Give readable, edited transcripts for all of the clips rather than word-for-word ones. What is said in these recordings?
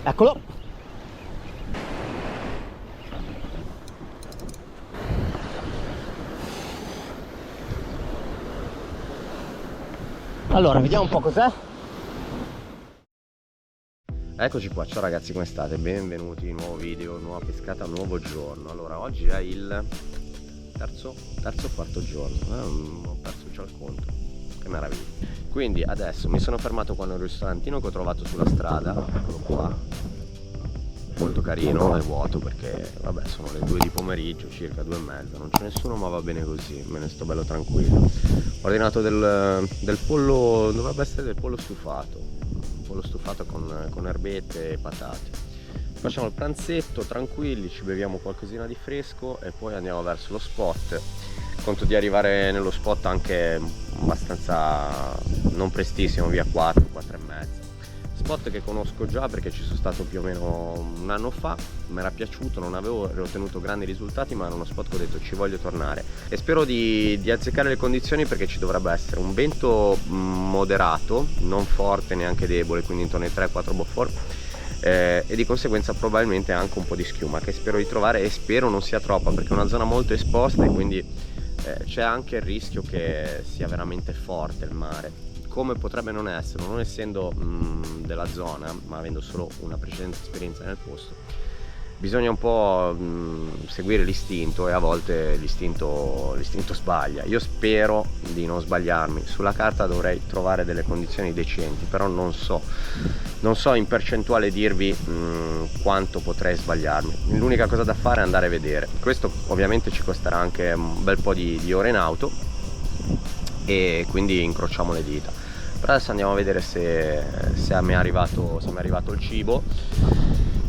Eccolo. Allora, vediamo un po' cos'è. Eccoci qua, ciao ragazzi, come state? Benvenuti in nuovo video, nuova pescata, nuovo giorno. Allora, oggi è il terzo o quarto giorno, ho perso già il conto, che meraviglia. Quindi adesso mi sono fermato qua nel ristorantino che ho trovato sulla strada, eccolo qua, molto carino, è vuoto perché vabbè sono le 2 di pomeriggio, circa 2:30, non c'è nessuno ma va bene così, me ne sto bello tranquillo. Ho ordinato del pollo, dovrebbe essere del pollo stufato, con erbette e patate. Facciamo il pranzetto tranquilli, ci beviamo qualcosina di fresco e poi andiamo verso lo spot. Conto di arrivare nello spot anche abbastanza non prestissimo, via 4:30. Spot che conosco già perché ci sono stato più o meno un anno fa, mi era piaciuto, non avevo ottenuto grandi risultati, ma era uno spot che ho detto ci voglio tornare e spero di azzeccare le condizioni, perché ci dovrebbe essere un vento moderato, non forte neanche debole, quindi intorno ai 3-4 bofor, e di conseguenza probabilmente anche un po' di schiuma che spero di trovare, e spero non sia troppa perché è una zona molto esposta e quindi c'è anche il rischio che sia veramente forte il mare, come potrebbe non essere, non essendo della zona, ma avendo solo una precedente esperienza nel posto. Bisogna un po' seguire l'istinto, e a volte l'istinto sbaglia. Io spero di non sbagliarmi, sulla carta dovrei trovare delle condizioni decenti, però non so in percentuale dirvi quanto potrei sbagliarmi. L'unica cosa da fare è andare a vedere. Questo ovviamente ci costerà anche un bel po' di ore in auto, e quindi incrociamo le dita. Però adesso andiamo a vedere se mi è arrivato il cibo,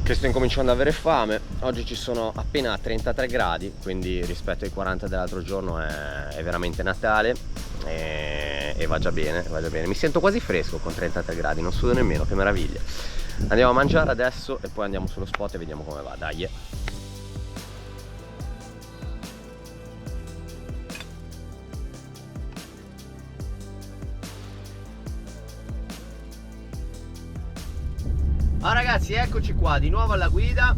che sto incominciando ad avere fame. Oggi ci sono appena 33 gradi, quindi rispetto ai 40 dell'altro giorno è veramente Natale, e va già bene. Mi sento quasi fresco con 33 gradi, non sudo nemmeno, che meraviglia. Andiamo a mangiare adesso e poi andiamo sullo spot e vediamo come va, dai. Ah ragazzi, eccoci qua di nuovo alla guida,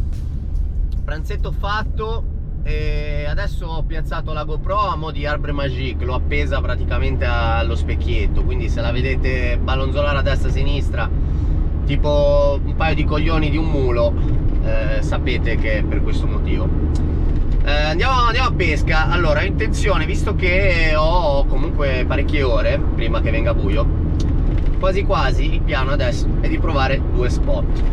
pranzetto fatto, e adesso ho piazzato la GoPro a mo' di Arbre Magique, l'ho appesa praticamente allo specchietto, quindi se la vedete ballonzolare a destra e a sinistra tipo un paio di coglioni di un mulo, sapete che è per questo motivo. Andiamo a pesca. Allora, ho intenzione, visto che ho comunque parecchie ore prima che venga buio, quasi quasi il piano adesso è di provare 2 spot.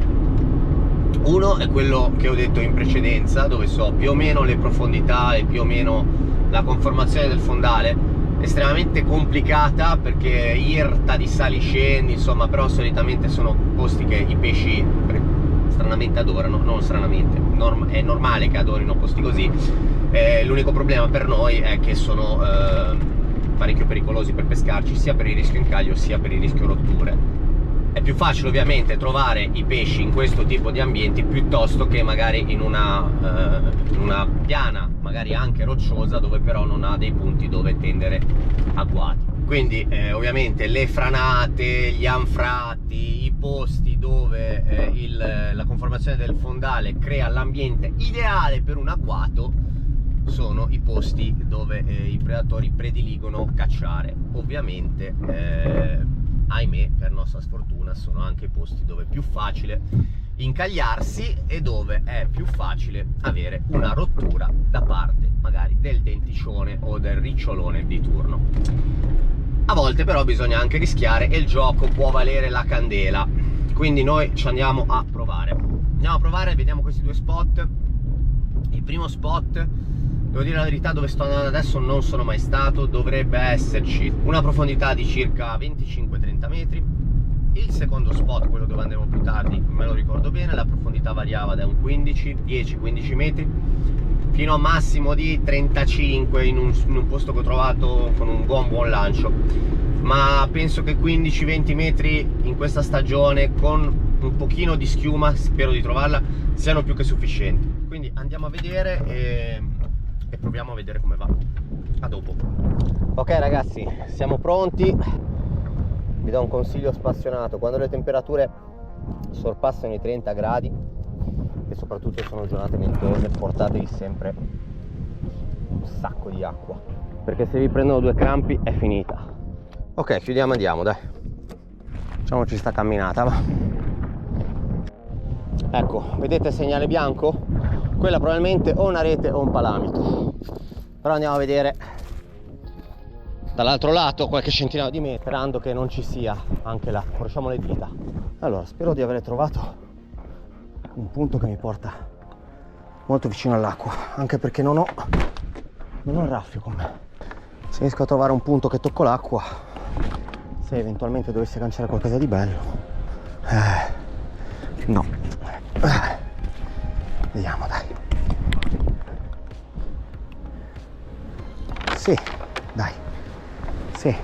Uno è quello che ho detto in precedenza, dove so più o meno le profondità e più o meno la conformazione del fondale, estremamente complicata perché irta di sali scendi, insomma, però solitamente sono posti che i pesci stranamente adorano. Non stranamente, è normale che adorino posti così. L'unico problema per noi è che sono parecchio pericolosi per pescarci, sia per il rischio incaglio sia per il rischio rotture. È più facile ovviamente trovare i pesci in questo tipo di ambienti piuttosto che magari in una piana, magari anche rocciosa, dove però non ha dei punti dove tendere agguati. Quindi ovviamente le franate, gli anfratti, i posti dove la conformazione del fondale crea l'ambiente ideale per un agguato sono i posti dove i predatori prediligono cacciare. Ovviamente ahimè, per nostra sfortuna, sono anche i posti dove è più facile incagliarsi e dove è più facile avere una rottura da parte magari del denticione o del ricciolone di turno. A volte però bisogna anche rischiare e il gioco può valere la candela, quindi noi ci andiamo a provare. Vediamo questi 2 spot. Il primo spot, devo dire la verità, dove sto andando adesso non sono mai stato, dovrebbe esserci una profondità di circa 25-30 metri. Il secondo spot, quello dove andremo più tardi, me lo ricordo bene, la profondità variava da un 10-15 metri fino a massimo di 35 in un posto che ho trovato con un buon lancio, ma penso che 15-20 metri in questa stagione con un pochino di schiuma, spero di trovarla, siano più che sufficienti. Quindi andiamo a vedere e proviamo a vedere come va. A dopo. Ok ragazzi, siamo pronti. Vi do un consiglio spassionato: quando le temperature sorpassano i 30 gradi e soprattutto sono giornate ventose, portatevi sempre un sacco di acqua, perché se vi prendono 2 crampi è finita. Ok, chiudiamo, andiamo, dai, facciamoci sta camminata, va. Ecco, vedete il segnale bianco? Quella probabilmente o una rete o un palamito, però andiamo a vedere dall'altro lato, qualche centinaio di metri, sperando che non ci sia anche là. Incrociamo le dita. Allora, spero di aver trovato un punto che mi porta molto vicino all'acqua, anche perché non ho il raffio con me. Se riesco a trovare un punto che tocco l'acqua, se eventualmente dovesse cancellare qualcosa di bello, no, vediamo, dai. Sì, dai, sì.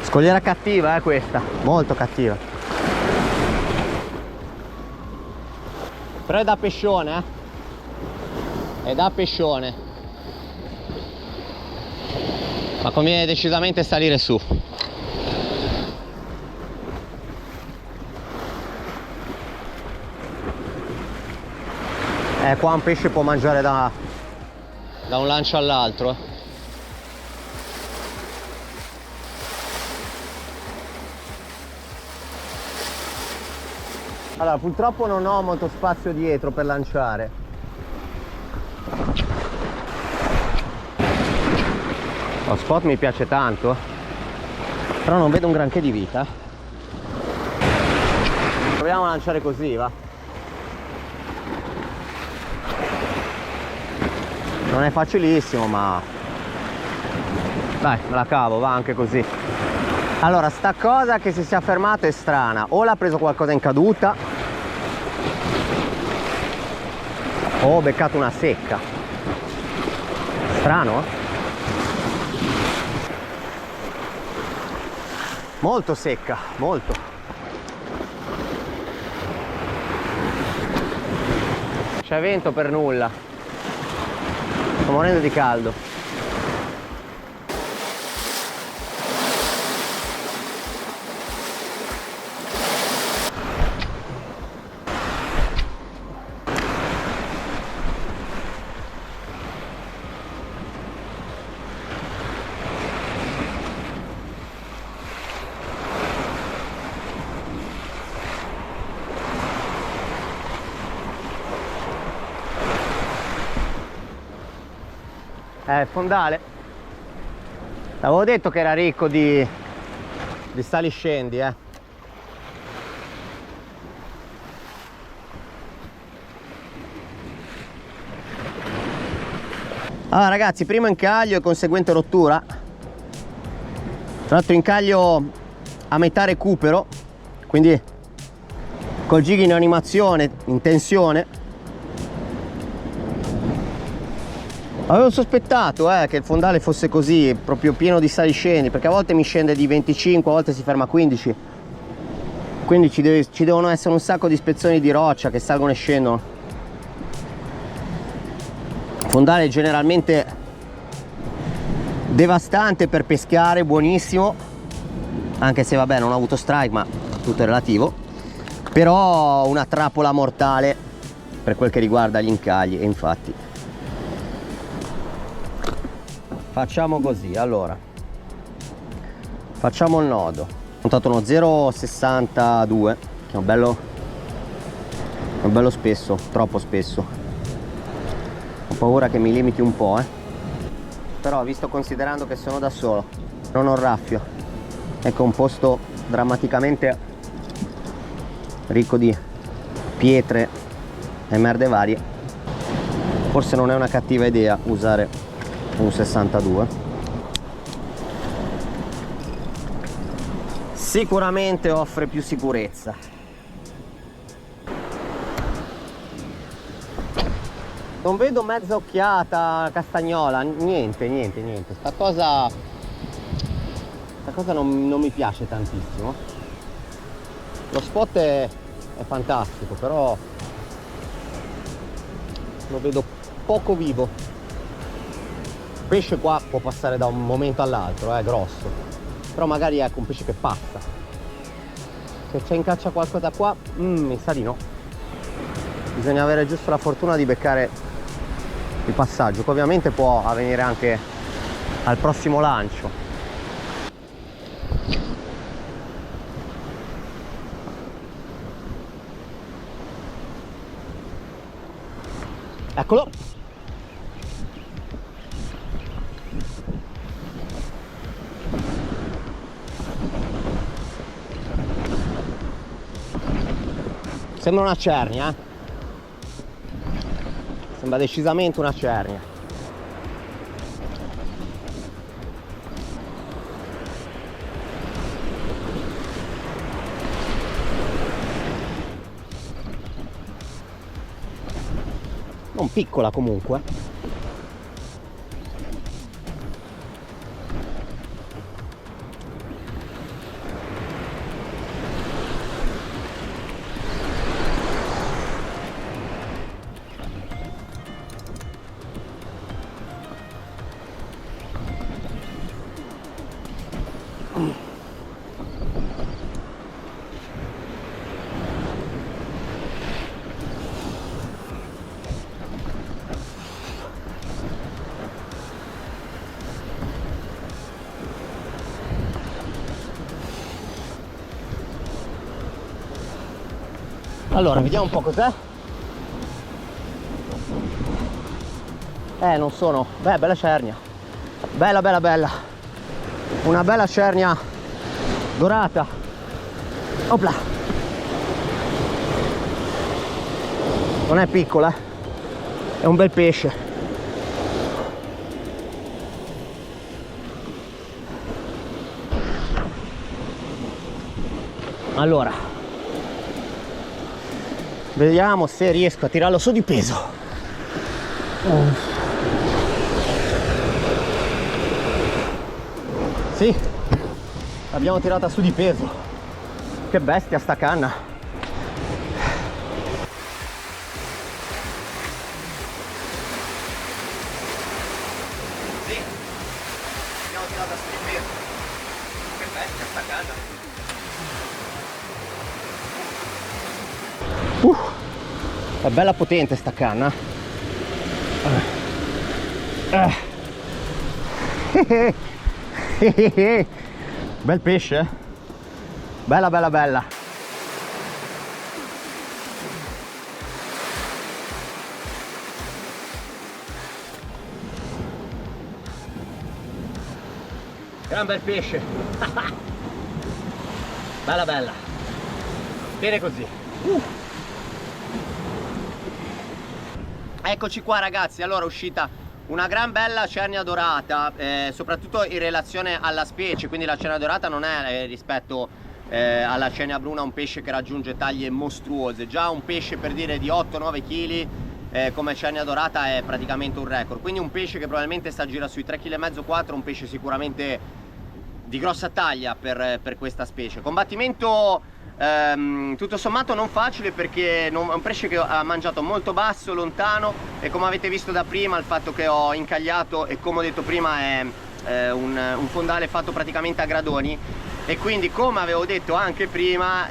Scogliera cattiva, questa, molto cattiva. Però è da pescione, è da pescione. Ma conviene decisamente salire su. Qua un pesce può mangiare da un lancio all'altro. Allora, purtroppo non ho molto spazio dietro per lanciare. Lo spot mi piace tanto, però non vedo un granché di vita. Proviamo a lanciare così, va. Non è facilissimo, ma dai, me la cavo, va anche così. Allora, sta cosa che si sia fermato è strana. O l'ha preso qualcosa in caduta, o ho beccato una secca. Strano, eh? Molto secca, molto. C'è vento per nulla. Sto morendo di caldo. Fondale. L'avevo detto che era ricco di saliscendi, Allora ragazzi, primo incaglio e conseguente rottura. Tra l'altro incaglio a metà recupero, quindi col jig in animazione, in tensione. Avevo sospettato che il fondale fosse così, proprio pieno di saliscendi, perché a volte mi scende di 25, a volte si ferma a 15. Quindi ci devono essere un sacco di spezzoni di roccia che salgono e scendono. Fondale generalmente devastante per pescare, buonissimo, anche se vabbè non ho avuto strike, ma tutto è relativo. Però una trappola mortale per quel che riguarda gli incagli, e infatti facciamo così. Allora, facciamo il nodo. Ho montato uno 0,62 che è un bello spesso, troppo spesso. Ho paura che mi limiti un po', però visto, considerando che sono da solo, non ho il raffio, ecco, un posto drammaticamente ricco di pietre e merde varie, forse non è una cattiva idea usare un 62. Sicuramente offre più sicurezza. Non vedo mezza occhiata castagnola, niente. Sta cosa non mi piace tantissimo. Lo spot è fantastico, però lo vedo poco vivo. pesce qua può passare da un momento all'altro, è grosso, però magari ecco un pesce che passa. Se c'è in caccia qualcosa qua, mi sa di no. Bisogna avere giusto la fortuna di beccare il passaggio, che ovviamente può avvenire anche al prossimo lancio. Eccolo. Sembra una cernia, sembra decisamente una cernia. Non piccola comunque. Allora, vediamo un po' cos'è. Non sono. Beh, bella cernia. Bella, bella, bella. Una bella cernia dorata. Opla. Non è piccola, è un bel pesce. Allora, vediamo se riesco a tirarlo su di peso. Sì, l'abbiamo tirata su di peso. Che bestia sta canna. Sì, l'abbiamo tirata su di peso. Che bestia sta canna. È bella potente sta canna. Bel pesce. Bella, bella, bella. Gran bel pesce. Bella, bella. Bene così. Eccoci qua ragazzi, allora è uscita una gran bella cernia dorata, soprattutto in relazione alla specie, quindi la cernia dorata non è rispetto alla cernia bruna un pesce che raggiunge taglie mostruose, già un pesce per dire di 8-9 kg come cernia dorata è praticamente un record, quindi un pesce che probabilmente sta a girare sui 3,5 kg, un pesce sicuramente di grossa taglia per questa specie. Combattimento tutto sommato non facile perché è un pesce che ha mangiato molto basso, lontano, e come avete visto da prima il fatto che ho incagliato, e come ho detto prima è un fondale fatto praticamente a gradoni, e quindi come avevo detto anche prima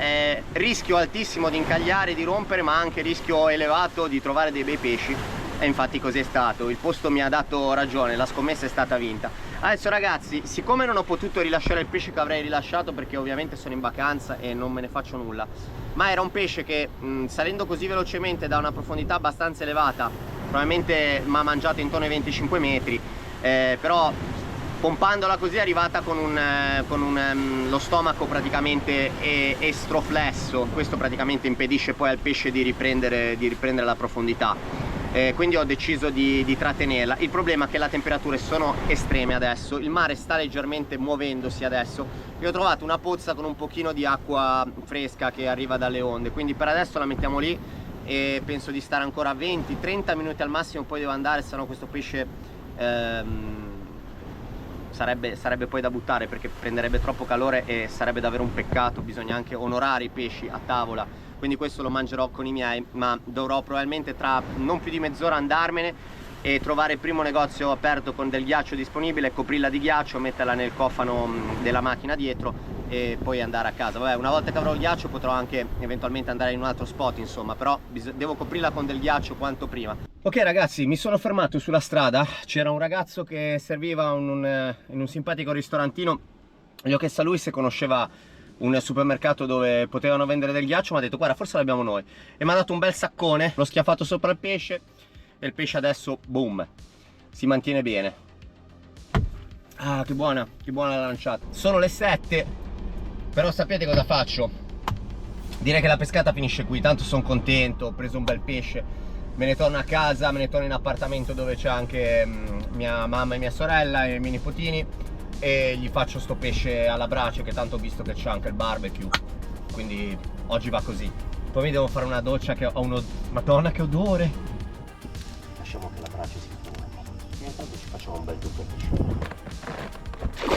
rischio altissimo di incagliare, di rompere, ma anche rischio elevato di trovare dei bei pesci, e infatti così è stato. Il posto mi ha dato ragione, la scommessa è stata vinta. Adesso ragazzi, siccome non ho potuto rilasciare il pesce che avrei rilasciato perché ovviamente sono in vacanza e non me ne faccio nulla, ma era un pesce che salendo così velocemente da una profondità abbastanza elevata probabilmente mi ha mangiato intorno ai 25 metri, però pompandola così è arrivata con lo stomaco praticamente estroflesso. Questo praticamente impedisce poi al pesce di riprendere la profondità. Quindi ho deciso di trattenerla. Il problema è che le temperature sono estreme adesso, il mare sta leggermente muovendosi adesso, e ho trovato una pozza con un pochino di acqua fresca che arriva dalle onde, quindi per adesso la mettiamo lì e penso di stare ancora 20-30 minuti al massimo, poi devo andare, sennò questo pesce sarebbe poi da buttare perché prenderebbe troppo calore e sarebbe davvero un peccato. Bisogna anche onorare i pesci a tavola, quindi questo lo mangerò con i miei, ma dovrò probabilmente tra non più di mezz'ora andarmene e trovare il primo negozio aperto con del ghiaccio disponibile, coprirla di ghiaccio, metterla nel cofano della macchina dietro e poi andare a casa. Vabbè, una volta che avrò il ghiaccio potrò anche eventualmente andare in un altro spot, insomma, però devo coprirla con del ghiaccio quanto prima. Ok ragazzi, mi sono fermato sulla strada, c'era un ragazzo che serviva in un simpatico ristorantino. Gli ho chiesto a lui se conosceva un supermercato dove potevano vendere del ghiaccio, mi ha detto guarda forse l'abbiamo noi, e mi ha dato un bel saccone, l'ho schiaffato sopra il pesce e il pesce adesso boom, si mantiene bene. Ah, che buona la lanciata. Sono le 7, però sapete cosa faccio? Direi che la pescata finisce qui, tanto sono contento, ho preso un bel pesce, me ne torno a casa, me ne torno in appartamento dove c'è anche mia mamma e mia sorella e i miei nipotini, e gli faccio sto pesce alla brace, che tanto ho visto che c'è anche il barbecue, quindi oggi va così. Poi mi devo fare una doccia che ho Madonna che odore! Lasciamo che la brace si formi e intanto ci facciamo un bel tuffo di pesce.